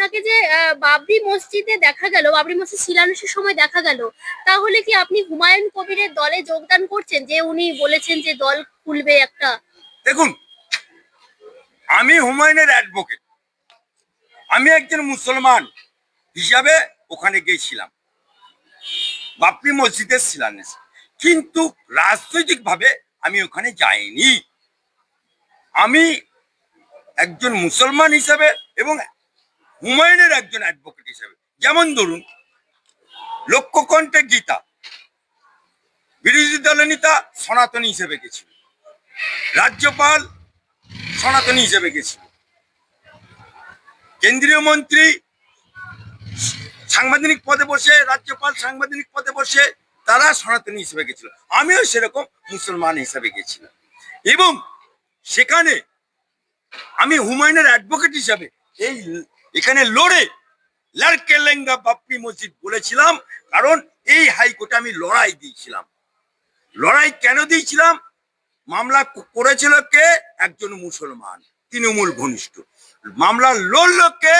আপনাকে যে বাবরি মসজিদে দেখা গেল, বাবরি মসজিদ শিলান্যাসের সময় দেখা গেল, তাহলে কি আপনি হুমায়ুন কবিরের দলে যোগদান করছেন, যে উনি বলেছেন যে দল খুলবে একটা? দেখুন, আমি হুমায়ুনের অ্যাডভোকেট, আমি একজন মুসলমান হিসাবে ওখানে গিয়েছিলাম বাবরি মসজিদের শিলান্যাস, কিন্তু রাজনৈতিকভাবে আমি ওখানে যাইনি। আমি একজন মুসলমান হিসাবে এবং হুমায়ুনের একজন অ্যাডভোকেট হিসাবে, যেমন ধরুন লক্ষ্যকণ্ঠে গীতা বিরোধী দলের নেতা সনাতনী হিসেবে গেছিল, রাজ্যপাল সনাতনী হিসেবে গেছিল, কেন্দ্রীয় মন্ত্রী সাংবিধানিক পদে বসে, রাজ্যপাল সাংবিধানিক পদে বসে, তারা সনাতনী হিসেবে গেছিল। আমিও সেরকম মুসলমান হিসেবে গেছিলাম এবং সেখানে আমি হুমায়ুনের অ্যাডভোকেট হিসাবে এখানে লড়ে লারকেলেঙ্গা বাবরি মসজিদ বলেছিলাম, কারণ এই হাইকোর্টে আমি লড়াই দিয়েছিলাম। লড়াই কেন দিয়েছিলাম? মামলা করেছিল কে? একজন মুসলমান তৃণমূল ঘনিষ্ঠ। মামলা লড়ল কে?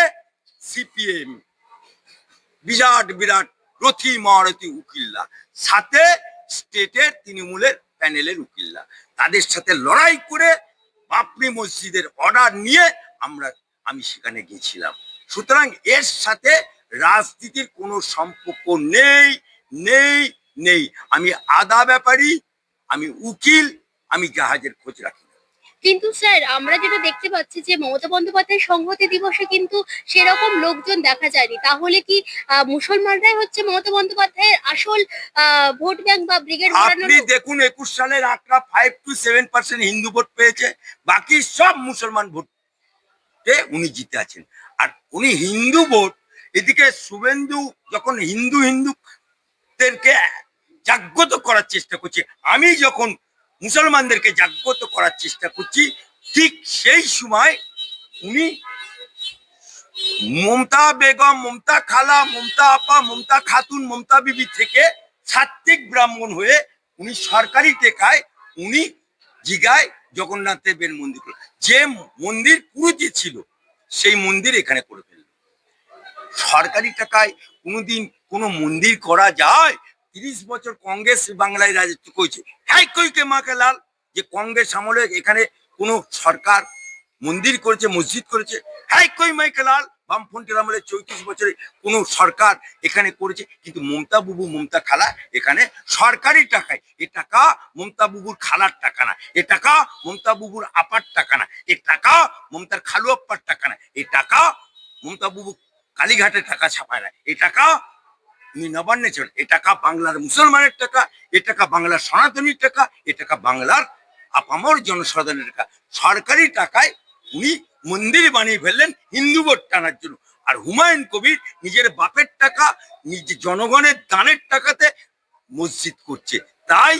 সিপিএম, বিরাট বিরাট রথি মহারথী উকিল্লা, সাথে স্টেটের তৃণমূলের প্যানেলের উকিল্লা, তাদের সাথে লড়াই করে বাবরি মসজিদের অর্ডার নিয়ে আমি সেখানে গেছিলাম। সুতরাং এর সাথে রাজনীতির কোনো সম্পর্ক নেই নেই নেই। আমি আদা ব্যাপারী, আমি উকিল, আমি জাহাজের খোঁজ রাখি। কিন্তু স্যার, আমরা যেটা দেখতে পাচ্ছি যে মমতা বন্দ্যোপাধ্যায়ের সংহতি দিবসে কিন্তু সেরকম লোকজন দেখা যায়নি। তাহলে কি মুসলমানরাই হচ্ছে মমতা বন্দ্যোপাধ্যায়ের আসল ভোট ব্যাংক বা ব্রিগেড? আপনি দেখুন 21 সালের আঁকড়া 5 to 7% হিন্দু ভোট পেয়েছে, বাকি সব মুসলমান ভোটে উনি জিতে আছেন। আর উনি হিন্দু ভোট, এদিকে শুভেন্দু যখন হিন্দুদেরকে জাগ্রত করার চেষ্টা করছে, আমি যখন মুসলমানদেরকে জাগ্রত করার চেষ্টা করছি, ঠিক সেই সময় উনি মমতা বেগম, মমতা খালা, মমতা আপা, মমতা খাতুন, মমতা বিবি থেকে সাত্বিক ব্রাহ্মণ হয়ে উনি সরকারি টেকায় উনি জিগায় জগন্নাথ দেবের মন্দির, যে মন্দির পুরীতে ছিল সেই মন্দির এখানে করে ফেলল। সরকারি টাকায় কোনোদিন কোনো মন্দির করা যায়? 30 বছর কংগ্রেস বাংলায় রাজত্ব করেছে, হ্যাঁ কইকে মাকে লাল, যে কংগ্রেস আমলে এখানে কোনো সরকার মন্দির করেছে, মসজিদ করেছে? হ্যাঁ কই মাইকে লাল, বামফ্রন্টের আমলে 34 বছরে কোনো সরকার এখানে করেছে? কিন্তু মমতা বুবু, মমতা খালা এখানে সরকারি টাকায়, এ টাকা মমতা বুবুর খালার টাকা না, এ টাকা মমতা বুবুর আপার টাকা না, এ টাকা মমতার খালু আপ্পার টাকা না, এ টাকা মমতা বুবু কালীঘাটের টাকা ছাপায় না, এ টাকা নবান্নে চলে, এ টাকা বাংলার মুসলমানের টাকা, এ টাকা বাংলার সনাতনীর টাকা, এ টাকা বাংলার আপামর জনসাধারণের টাকা। সরকারি টাকায় উনি মন্দির বানিয়ে ফেললেন হিন্দু ভোট টানার জন্য। আর হুমায়ুন কবির নিজের বাপের টাকা, নিজের জনগণের দানের টাকাতে মসজিদ করছে। তাই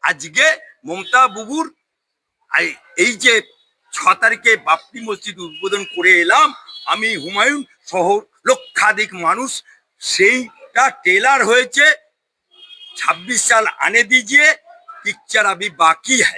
আজকে মমতা বুবুর এই যে 6 তারিখে বাবরি মসজিদ উদ্বোধন করে এলাম, আমি হুমায়ুন সহ লক্ষাধিক মানুষ, সেইটা ট্রেলার হয়েছে 26 সাল আনে দিজিয়ে, পিকচার আবি বাকি হ্যায়।